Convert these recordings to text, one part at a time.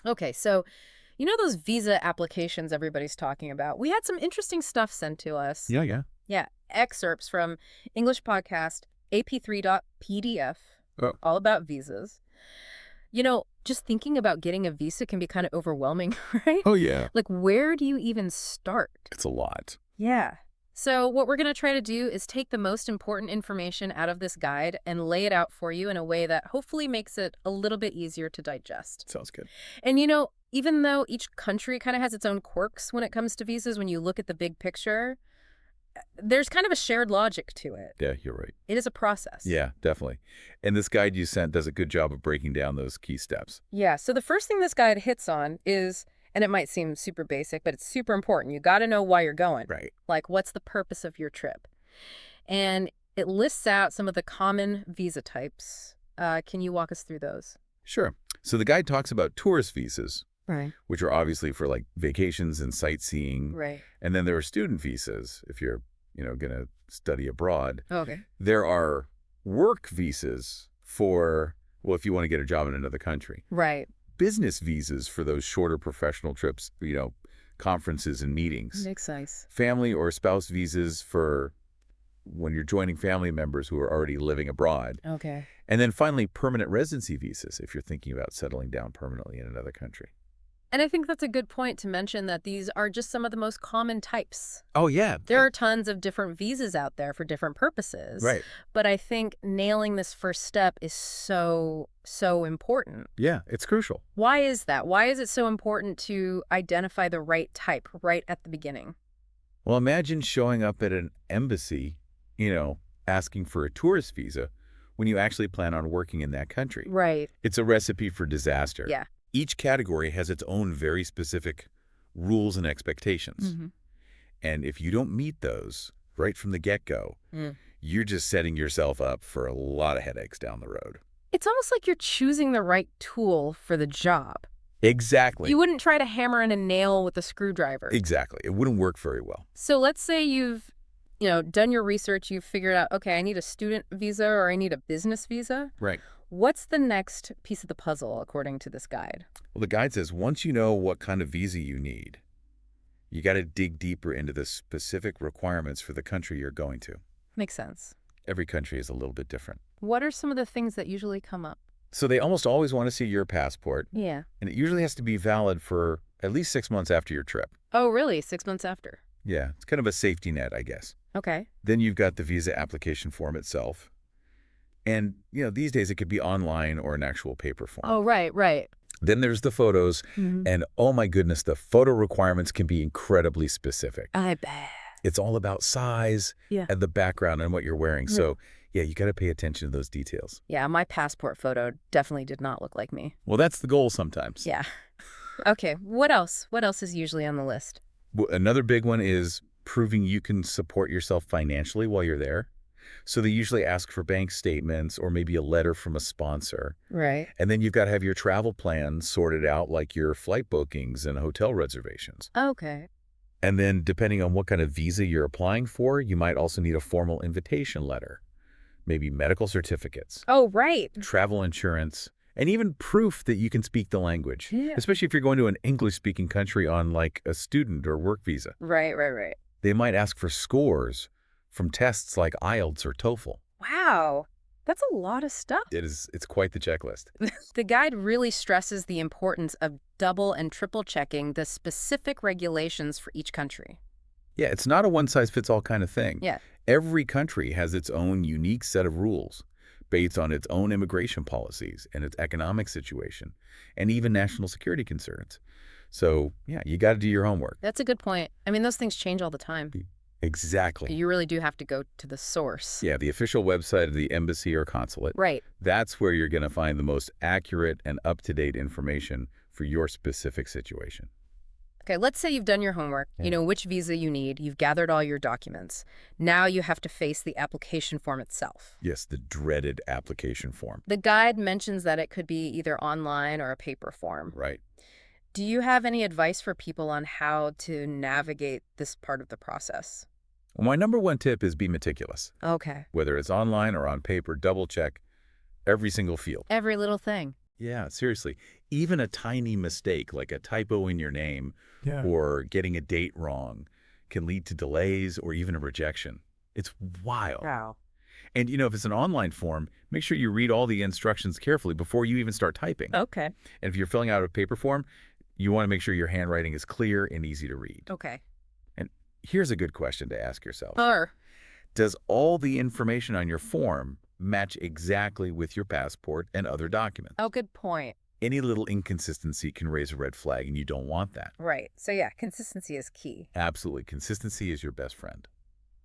Okay, so you know those visa applications everybody's talking about? We had some interesting stuff sent to us. Yeah, yeah. Yeah, excerpts from English podcast ap3.pdf, Oh, all about visas. Just thinking about getting a visa can be kind of overwhelming, right? oh yeah. Like, where do you even start? It's a lot. Yeah. So, what we're going to try to do is take the most important information out of this guide and lay it out for you in a way that hopefully makes it a little bit easier to digest. Sounds good. And even though each country kind of has its own quirks when it comes to visas, when you look at the big picture, there's kind of a shared logic to it. Yeah, you're right. It is a process. Yeah, definitely. And this guide you sent does a good job of breaking down those key steps. Yeah. So the first thing this guide hits on is, and it might seem super basic, but it's super important. You got to know why you're going. Right. Like, what's the purpose of your trip? And it lists out some of the common visa types. Can you walk us through those? Sure. So the guide talks about tourist visas, Right. which are obviously for like vacations and sightseeing. Right. And then there are student visas if you're, going to study abroad. Okay. There are work visas for, well, if you want to get a job in another country. Right. Business visas for those shorter professional trips, conferences and meetings. Makes sense. Family or spouse visas for when you're joining family members who are already living abroad. Okay. And then finally, permanent residency visas if you're thinking about settling down permanently in another country. And I think that's a good point to mention that these are just some of the most common types. Oh, yeah. There are tons of different visas out there for different purposes. Right. But I think nailing this first step is so important. Yeah, it's crucial. Why is that? Why is it so important to identify the right type right at the beginning? Well, imagine showing up at an embassy, asking for a tourist visa when you actually plan on working in that country. Right. It's a recipe for disaster. Yeah. Each category has its own very specific rules and expectations. Mm-hmm. And if you don't meet those right from the get-go, you're just setting yourself up for a lot of headaches down the road. It's almost like you're choosing the right tool for the job. Exactly. You wouldn't try to hammer in a nail with a screwdriver. Exactly. It wouldn't work very well. So let's say you've, done your research, you've figured out, okay, I need a student visa or I need a business visa. Right. What's the next piece of the puzzle, according to this guide? Well, the guide says once you know what kind of visa you need, you got to dig deeper into the specific requirements for the country you're going to. Makes sense. Every country is a little bit different. What are some of the things that usually come up? So they almost always want to see your passport, Yeah. and it usually has to be valid for at least 6 months after your trip. Oh, really? 6 months after? Yeah, it's kind of a safety net, I guess. Okay. Then you've got the visa application form itself. And, these days it could be online or an actual paper form. Oh, right. Then there's the photos, Mm-hmm. and oh my goodness, the photo requirements can be incredibly specific. I bet. It's all about size Yeah. and the background and what you're wearing. Yeah. So, yeah, you got to pay attention to those details. Yeah, my passport photo definitely did not look like me. Well, that's the goal sometimes. Yeah. Okay, what else? What else is usually on the list? Another big one is proving you can support yourself financially while you're there. So they usually ask for bank statements or maybe a letter from a sponsor. Right. And then you've got to have your travel plans sorted out, like your flight bookings and hotel reservations. Okay. And then depending on what kind of visa you're applying for, you might also need a formal invitation letter, maybe medical certificates, Oh, right. travel insurance, and even proof that you can speak the language, Yeah. especially if you're going to an English-speaking country on like a student or work visa. Right. They might ask for scores from tests like IELTS or TOEFL. Wow. That's a lot of stuff. It's quite the checklist. The guide really stresses the importance of double and triple checking the specific regulations for each country. Yeah, it's not a one-size-fits-all kind of thing. Yeah. Every country has its own unique set of rules based on its own immigration policies and its economic situation and even national security concerns. So, yeah, you got to do your homework. That's a good point. I mean, those things change all the time. Exactly. You really do have to go to the source. Yeah, the official website of the embassy or consulate. Right. That's where you're going to find the most accurate and up-to-date information for your specific situation. Okay, let's say you've done your homework. Yeah. You know which visa you need. You've gathered all your documents. Now you have to face the application form itself. Yes, the dreaded application form. The guide mentions that it could be either online or a paper form. Right. Do you have any advice for people on how to navigate this part of the process? Well, my number one tip is be meticulous. Okay. Whether it's online or on paper, double check every single field. Every little thing. Yeah, seriously. Even a tiny mistake, like a typo in your name Yeah. or getting a date wrong, can lead to delays or even a rejection. It's wild. Wow. And, if it's an online form, make sure you read all the instructions carefully before you even start typing. Okay. And if you're filling out a paper form, you want to make sure your handwriting is clear and easy to read. Okay. And here's a good question to ask yourself. Or, Does all the information on your form match exactly with your passport and other documents? oh, good point. Any little inconsistency can raise a red flag, and you don't want that. Right. So yeah, consistency is key. Absolutely. Consistency is your best friend.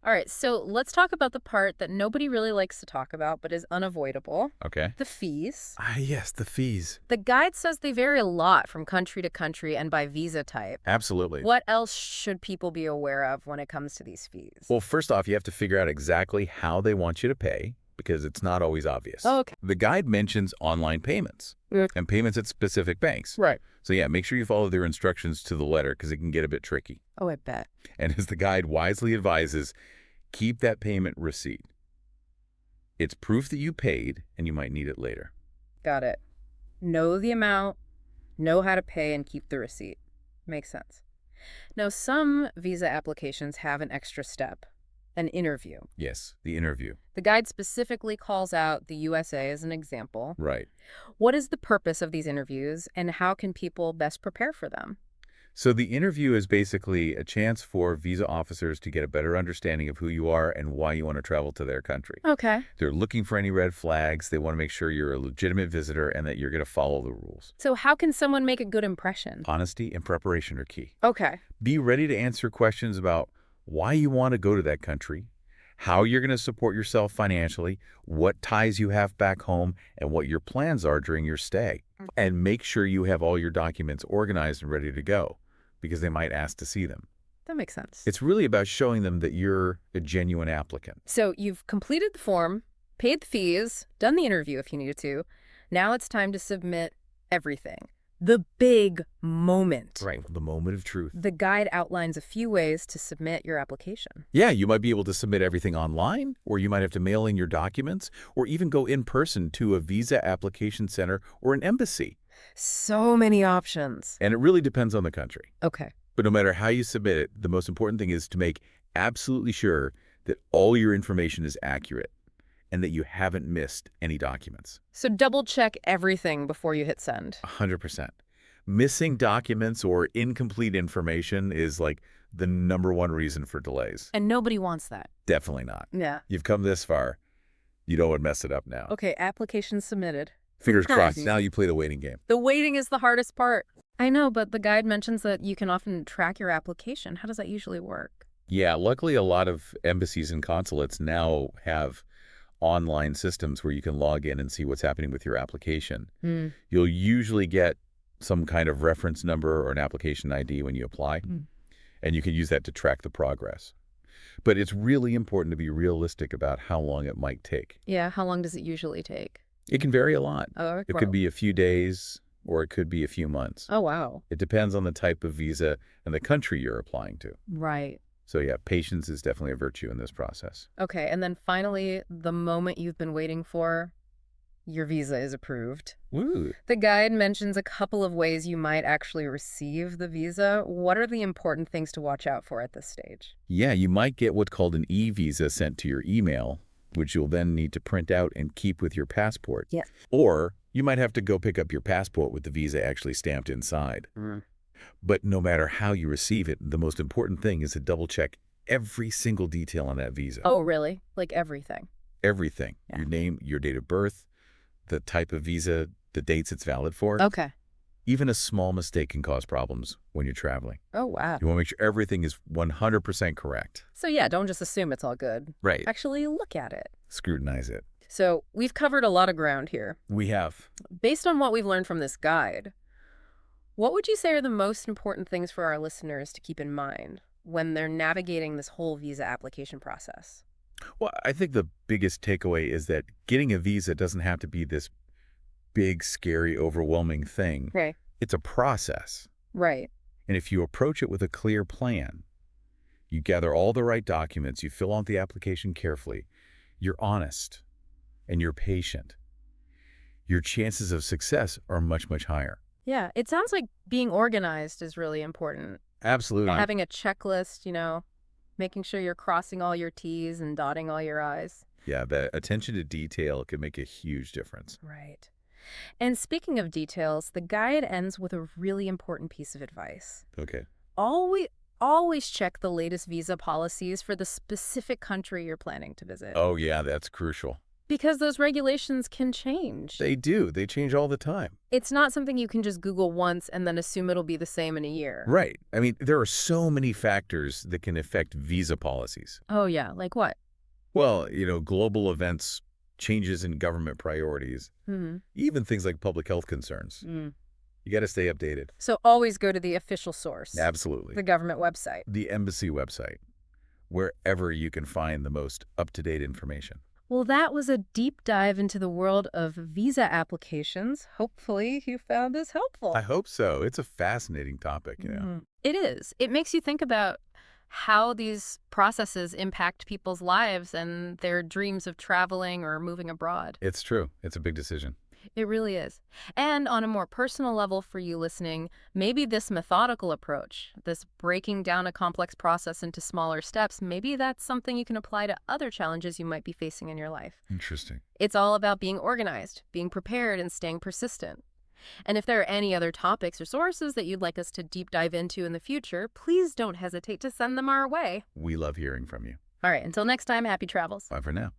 All right, so let's talk about the part that nobody really likes to talk about but is unavoidable, Okay? the fees. Yes, the fees. The guide says they vary a lot from country to country and by visa type. Absolutely. What else should people be aware of when it comes to these fees? Well, first off, you have to figure out exactly how they want you to pay because it's not always obvious. Oh, okay. The guide mentions online payments and payments at specific banks. Right. So yeah, make sure you follow their instructions to the letter because it can get a bit tricky. Oh, I bet. And as the guide wisely advises, keep that payment receipt. It's proof that you paid and you might need it later. Got it. Know the amount, know how to pay, and keep the receipt. Makes sense. Now, some visa applications have an extra step, an interview. Yes, the interview. The guide specifically calls out the USA as an example. Right. What is the purpose of these interviews, and how can people best prepare for them? So the interview is basically a chance for visa officers to get a better understanding of who you are and why you want to travel to their country. Okay. They're looking for any red flags. They want to make sure you're a legitimate visitor and that you're going to follow the rules. So how can someone make a good impression? Honesty and preparation are key. Okay. Be ready to answer questions about why you want to go to that country, how you're going to support yourself financially, what ties you have back home, and what your plans are during your stay. And make sure you have all your documents organized and ready to go, because they might ask to see them. That makes sense. It's really about showing them that you're a genuine applicant. So you've completed the form, paid the fees, done the interview if you needed to. Now it's time to submit everything. The big moment. Right, the moment of truth. The guide outlines a few ways to submit your application. Yeah, you might be able to submit everything online, or you might have to mail in your documents, or even go in person to a visa application center or an embassy. So many options. And it really depends on the country. Okay. But no matter how you submit it, the most important thing is to make absolutely sure that all your information is accurate and that you haven't missed any documents. So double check everything before you hit send. 100%. Missing documents or incomplete information is like the #1 reason for delays. And nobody wants that. Definitely not. Yeah. You've come this far. You don't want to mess it up now. Okay, application submitted. Fingers crossed. Now you play the waiting game. The waiting is the hardest part. I know, but the guide mentions that you can often track your application. How does that usually work? Yeah, luckily a lot of embassies and consulates now have online systems where you can log in and see what's happening with your application. You'll usually get some kind of reference number or an application ID when you apply, and you can use that to track the progress. But it's really important to be realistic about how long it might take. Yeah, how long does it usually take? It can vary a lot. Oh, It could be a few days or it could be a few months. Oh, wow. It depends on the type of visa and the country you're applying to. Right. So yeah, patience is definitely a virtue in this process. Okay, and then finally, the moment you've been waiting for, your visa is approved. Woo! The guide mentions a couple of ways you might actually receive the visa. What are the important things to watch out for at this stage? Yeah, you might get what's called an e-visa sent to your email, which you'll then need to print out and keep with your passport. Yeah. Or you might have to go pick up your passport with the visa actually stamped inside. But no matter how you receive it, the most important thing is to double check every single detail on that visa. Oh, really? Like everything? Everything. Yeah. Your name, your date of birth, the type of visa, the dates it's valid for. Okay. Even a small mistake can cause problems when you're traveling. Oh, wow. You want to make sure everything is 100% correct. So yeah, don't just assume it's all good. Right. Actually look at it. Scrutinize it. So we've covered a lot of ground here. We have. Based on what we've learned from this guide, what would you say are the most important things for our listeners to keep in mind when they're navigating this whole visa application process? Well, I think the biggest takeaway is that getting a visa doesn't have to be this big, scary, overwhelming thing. Right. It's a process. Right. And if you approach it with a clear plan, you gather all the right documents, you fill out the application carefully, you're honest, and you're patient, your chances of success are much, much higher. Yeah, it sounds like being organized is really important. Absolutely. Having a checklist, making sure you're crossing all your T's and dotting all your I's. Yeah, the attention to detail can make a huge difference. Right. And speaking of details, the guide ends with a really important piece of advice. Okay. Always, always check the latest visa policies for the specific country you're planning to visit. Oh, yeah, that's crucial. Because those regulations can change. They do. They change all the time. It's not something you can just Google once and then assume it'll be the same in a year. Right. I mean, there are so many factors that can affect visa policies. Oh, yeah. Like what? Well, global events, changes in government priorities, Hmm. even things like public health concerns. Mm. You got to stay updated. So always go to the official source, Absolutely. the government website. The embassy website, wherever you can find the most up-to-date information. Well, that was a deep dive into the world of visa applications. Hopefully you found this helpful. I hope so. It's a fascinating topic, It is. It makes you think about how these processes impact people's lives and their dreams of traveling or moving abroad. It's true. It's a big decision. It really is. And on a more personal level for you listening, maybe this methodical approach, this breaking down a complex process into smaller steps, maybe that's something you can apply to other challenges you might be facing in your life. Interesting. It's all about being organized, being prepared, and staying persistent. And if there are any other topics or sources that you'd like us to deep dive into in the future, please don't hesitate to send them our way. We love hearing from you. All right, until next time, happy travels. Bye for now.